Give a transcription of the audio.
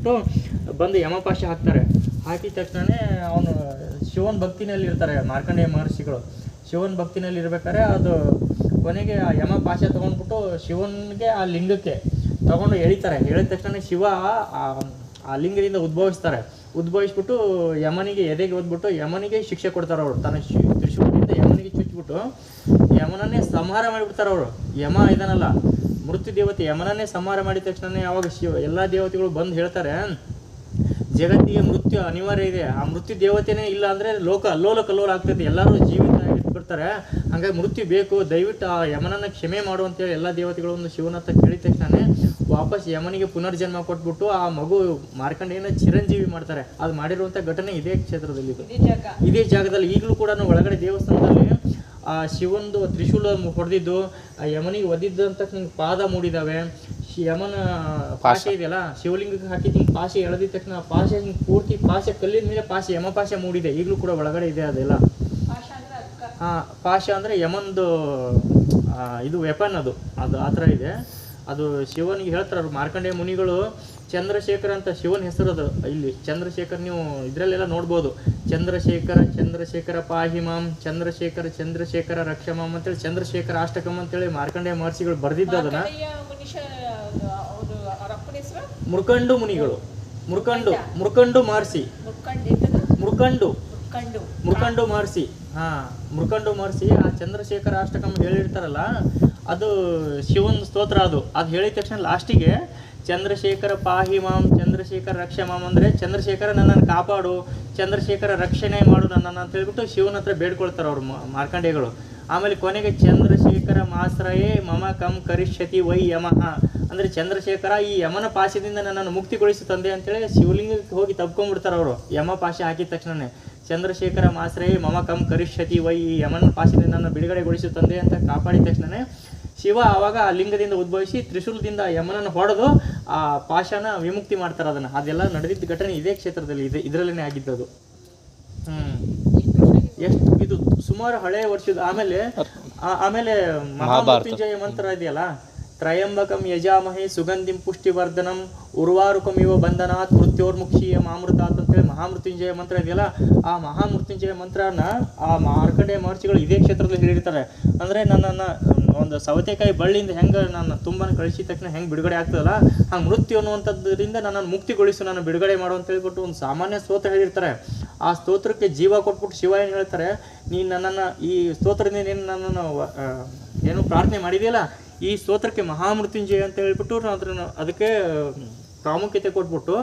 ಹೇಳ್ಬಿಟ್ಟು ಬಂದು ಯಮಪಾಶ ಹಾಕ್ತಾರೆ. ಹಾಕಿದ ತಕ್ಷಣ ಅವನು ಶಿವನ ಭಕ್ತಿನಲ್ಲಿ ಇರ್ತಾರೆ ಮಾರ್ಕಂಡೇಯ ಮಹರ್ಷಿಗಳು. ಶಿವನ ಭಕ್ತಿನಲ್ಲಿ ಇರ್ಬೇಕಾದ್ರೆ ಅದು ಕೊನೆಗೆ ಆ ಯಮಪಾಶ ತೊಗೊಂಡ್ಬಿಟ್ಟು ಶಿವನಿಗೆ ಆ ಲಿಂಗಕ್ಕೆ ತಗೊಂಡು ಎಳಿತಾರೆ. ಎಳಿದ ತಕ್ಷಣ ಶಿವ ಆ ಲಿಂಗದಿಂದ ಉದ್ಭವಿಸ್ಬಿಟ್ಟು ಯಮನಿಗೆ ಎದೆಗೆ ಓದ್ಬಿಟ್ಟು ಯಮನಿಗೆ ಶಿಕ್ಷೆ ಕೊಡ್ತಾರೆ ಅವರು. ತನ್ನ ತ್ರಿಶೂಲದಿಂದ ಯಮನಿಗೆ ಚುಚ್ಚಿಬಿಟ್ಟು ಯಮನನ್ನೇ ಸಂಹಾರ ಮಾಡಿಬಿಡ್ತಾರೆ ಅವರು. ಯಮ ಇದನ್ನಲ್ಲ, ಮೃತ್ಯು ದೇವತೆ ಯಮನನ್ನೇ ಸಂಹಾರ ಮಾಡಿದ ತಕ್ಷಣ ಅವಾಗ ಎಲ್ಲ ದೇವತೆಗಳು ಬಂದು ಹೇಳ್ತಾರೆ, ಜಗತ್ತಿಗೆ ಮೃತ್ಯು ಅನಿವಾರ್ಯ ಇದೆ, ಆ ಮೃತ್ಯು ದೇವತೆನೇ ಇಲ್ಲ ಅಂದರೆ ಲೋಕ ಅಲ್ಲೋಲ ಕಲ್ಲೋಲ ಆಗ್ತೈತೆ, ಎಲ್ಲರೂ ಜೀವಿತ ಬಿಡ್ತಾರೆ, ಹಾಗಾಗಿ ಮೃತ್ಯು ಬೇಕು, ದಯವಿಟ್ಟು ಆ ಯಮನನ್ನು ಕ್ಷಮೆ ಮಾಡು ಅಂತೇಳಿ ಎಲ್ಲ ದೇವತೆಗಳು ಒಂದು ಶಿವನ ಹತ್ರ ಕೇಳಿದ ತಕ್ಷಣ ವಾಪಸ್ ಯಮನಿಗೆ ಪುನರ್ಜನ್ಮ ಕೊಟ್ಬಿಟ್ಟು ಆ ಮಗು ಮಾರ್ಕಂಡೇಯನ ಚಿರಂಜೀವಿ ಮಾಡ್ತಾರೆ. ಅದು ಮಾಡಿರುವಂಥ ಘಟನೆ ಇದೇ ಕ್ಷೇತ್ರದಲ್ಲಿ, ಇದೇ ಜಾಗದಲ್ಲಿ ಈಗಲೂ ಕೂಡ ಒಳಗಡೆ ದೇವಸ್ಥಾನದಲ್ಲಿ ಆ ಶಿವಂದು ತ್ರಿಶೂಲ ಹೊಡೆದಿದ್ದು ಆ ಯಮನಿಗೆ ಒದ್ದಿದ್ದು ಅಂತ ಪಾದ ಮೂಡಿದಾವೆ. ಯಮನ ಪಾಶೆ ಇದೆಯಲ್ಲ, ಶಿವಲಿಂಗಕ್ಕೆ ಹಾಕಿದ್ದು ಹಿಂಗೆ ಪಾಶೆ ಎಳೆದಿದ ತಕ್ಷಣ ಆ ಪಾಶೆ ಹಿಂಗೆ ಪೂರ್ತಿ ಪಾಶೆ ಕಲ್ಲಿನ ಮೇಲೆ ಪಾಶೆ ಯಮಪಾಶ ಮೂಡಿದೆ, ಈಗಲೂ ಕೂಡ ಒಳಗಡೆ ಇದೆ ಅದೆಲ್ಲ. ಪಾಶ ಅಂದರೆ ಯಮನ್ದು ಇದು ವೆಪನ್, ಅದು ಆ ಥರ ಇದೆ. ಅದು ಶಿವನಿಗೆ ಹೇಳ್ತಾರೆ ಅವರು ಮಾರ್ಕಂಡೇಯ ಮುನಿಗಳು. ಚಂದ್ರಶೇಖರ ಅಂತ ಶಿವನ ಹೆಸರು ಅದು. ಇಲ್ಲಿ ಚಂದ್ರಶೇಖರ್ ನೀವು ಇದರಲ್ಲೆಲ್ಲ ನೋಡ್ಬೋದು, ಚಂದ್ರಶೇಖರ ಪಾಹಿಮಾಂ, ಚಂದ್ರಶೇಖರ ರಕ್ಷಮಾಂ ಅಂತೇಳಿ ಚಂದ್ರಶೇಖರ ಅಷ್ಟಕಂ ಅಂತೇಳಿ ಮಾರ್ಕಂಡೇಯ ಮಹರ್ಷಿಗಳು ಬರೆದಿದ್ದು. ಅದನ್ನ ಮುರ್ಕಂಡು ಮುನಿಗಳು, ಮುರ್ಕಂಡು ಮಹರ್ಷಿ, ಮುರ್ಕಂಡು ಮಹರ್ಷಿ. ಮುರ್ಕಂಡು ಮಹರ್ಷಿ ಆ ಚಂದ್ರಶೇಖರ ಅಷ್ಟಕಂ ಹೇಳಿರ್ತಾರಲ್ಲ, ಅದು ಶಿವನ್ ಸ್ತೋತ್ರ. ಅದು ಹೇಳಿದ ತಕ್ಷಣ ಲಾಸ್ಟಿಗೆ ಚಂದ್ರಶೇಖರ ಪಾಹಿಮಾಂ, ಚಂದ್ರಶೇಖರ ರಕ್ಷಮಾಂ ಅಂದರೆ ಚಂದ್ರಶೇಖರ ನನ್ನನ್ನು ಕಾಪಾಡು, ಚಂದ್ರಶೇಖರ ರಕ್ಷಣೆ ಮಾಡು ನನ್ನನ್ನು ಅಂತ ಹೇಳ್ಬಿಟ್ಟು ಶಿವನ ಹತ್ರ ಬೇಡ್ಕೊಳ್ತಾರೆ ಅವರು ಮಾರ್ಕಂಡೇಯಗಳು. ಆಮೇಲೆ ಕೊನೆಗೆ ಚಂದ್ರಶೇಖರ ಮಾಶ್ರಯೇ ಮಮ ಕಂ ಕರಿಷ್ಯತಿ ವೈ ಯಮಃ ಅಂದರೆ ಚಂದ್ರಶೇಖರ ಈ ಯಮನ ಪಾಶದಿಂದ ನನ್ನನ್ನು ಮುಕ್ತಿಗೊಳಿಸು ತಂದೆ ಅಂತೇಳಿ ಶಿವಲಿಂಗಕ್ಕೆ ಹೋಗಿ ತಬ್ಕೊಂಡ್ಬಿಡ್ತಾರೆ ಅವರು. ಯಮ ಪಾಶ ಹಾಕಿದ ತಕ್ಷಣನೇ ಚಂದ್ರಶೇಖರ ಮಾಶ್ರಯೇ ಮಮ ಕಂ ಕರಿಷ್ಯತಿ ವೈ, ಈ ಯಮನ ಪಾಶದಿಂದ ನನ್ನ ಬಿಡುಗಡೆಗೊಳಿಸು ತಂದೆ ಅಂತ ಕಾಪಾಡಿದ ತಕ್ಷಣ ಶಿವ ಆವಾಗ ಆ ಲಿಂಗದಿಂದ ಉದ್ಭವಿಸಿ ತ್ರಿಶೂಲದಿಂದ ಯಮನನ್ನು ಹೊಡೆದು ಆ ಪಾಶನ ವಿಮುಕ್ತಿ ಮಾಡ್ತಾರೆ. ಅದೆಲ್ಲ ನಡೆದಿದ್ದ ಘಟನೆ ಇದೇ ಕ್ಷೇತ್ರದಲ್ಲಿ ಇದೆ, ಇದರಲ್ಲೇ ಆಗಿದ್ದದು. ಎಷ್ಟು ಇದು ಸುಮಾರು ಹಳೆಯ ವರ್ಷದ. ಆಮೇಲೆ ಮಹಾಮೃತ್ಯುಂಜಯ ಮಂತ್ರ ಇದೆಯಲ್ಲ, ತ್ರಯಂಬಕಂ ಯಜಾಮಹೇ ಸುಗಂಧಿಂ ಪುಷ್ಟಿವರ್ಧನಂ ಉರ್ವಾರುಕಂ ಇವ ಬಂಧನಾತ್ ಮೃತ್ಯೋರ್ಮುಕ್ಷೀಯ ಮಾಮೃತಾತ್ ಅಂತೇಳಿ ಮಹಾಮೃತ್ಯುಂಜಯ ಮಂತ್ರ ಇದೆಯಲ್ಲ, ಆ ಮಹಾಮೃತ್ಯುಂಜಯ ಮಂತ್ರನ ಆ ಮಾರ್ಕಂಡೇಯ ಮಹರ್ಷಿಗಳು ಇದೇ ಕ್ಷೇತ್ರದಲ್ಲಿ ಹೇಳಿರ್ತಾರೆ. ಅಂದರೆ ನನ್ನನ್ನು ಒಂದು ಸವತೆಕಾಯಿ ಬಳ್ಳಿಯಿಂದ ಹೆಂಗೆ ನಾನು ತುಂಬನ ಕಳಿಸಿದ ತಕ್ಷಣ ಹೆಂಗೆ ಬಿಡುಗಡೆ ಆಗ್ತದಲ್ಲ, ಹಂಗೆ ಮೃತ್ಯು ಅನ್ನುವಂಥದ್ರಿಂದ ನನ್ನನ್ನು ಮುಕ್ತಿಗೊಳಿಸು, ನಾನು ಬಿಡುಗಡೆ ಮಾಡು ಅಂತ ಹೇಳ್ಬಿಟ್ಟು ಒಂದು ಸಾಮಾನ್ಯ ಸ್ತೋತ್ರ ಹೇಳಿರ್ತಾರೆ. ಆ ಸ್ತೋತ್ರಕ್ಕೆ ಜೀವ ಕೊಟ್ಬಿಟ್ಟು ಶಿವ ಏನು ಹೇಳ್ತಾರೆ, ನೀನು ನನ್ನನ್ನು ಈ ಸ್ತೋತ್ರದಿಂದ ನೀನು ನನ್ನನ್ನು ಏನು ಪ್ರಾರ್ಥನೆ ಮಾಡಿದೆಯಲ್ಲ, ಈ ಸ್ತೋತ್ರಕ್ಕೆ ಮಹಾಮೃತ್ಯುಂಜಯ ಅಂತ ಹೇಳ್ಬಿಟ್ಟು ಅದಕ್ಕೆ ಪ್ರಾಮುಖ್ಯತೆ ಕೊಟ್ಬಿಟ್ಟು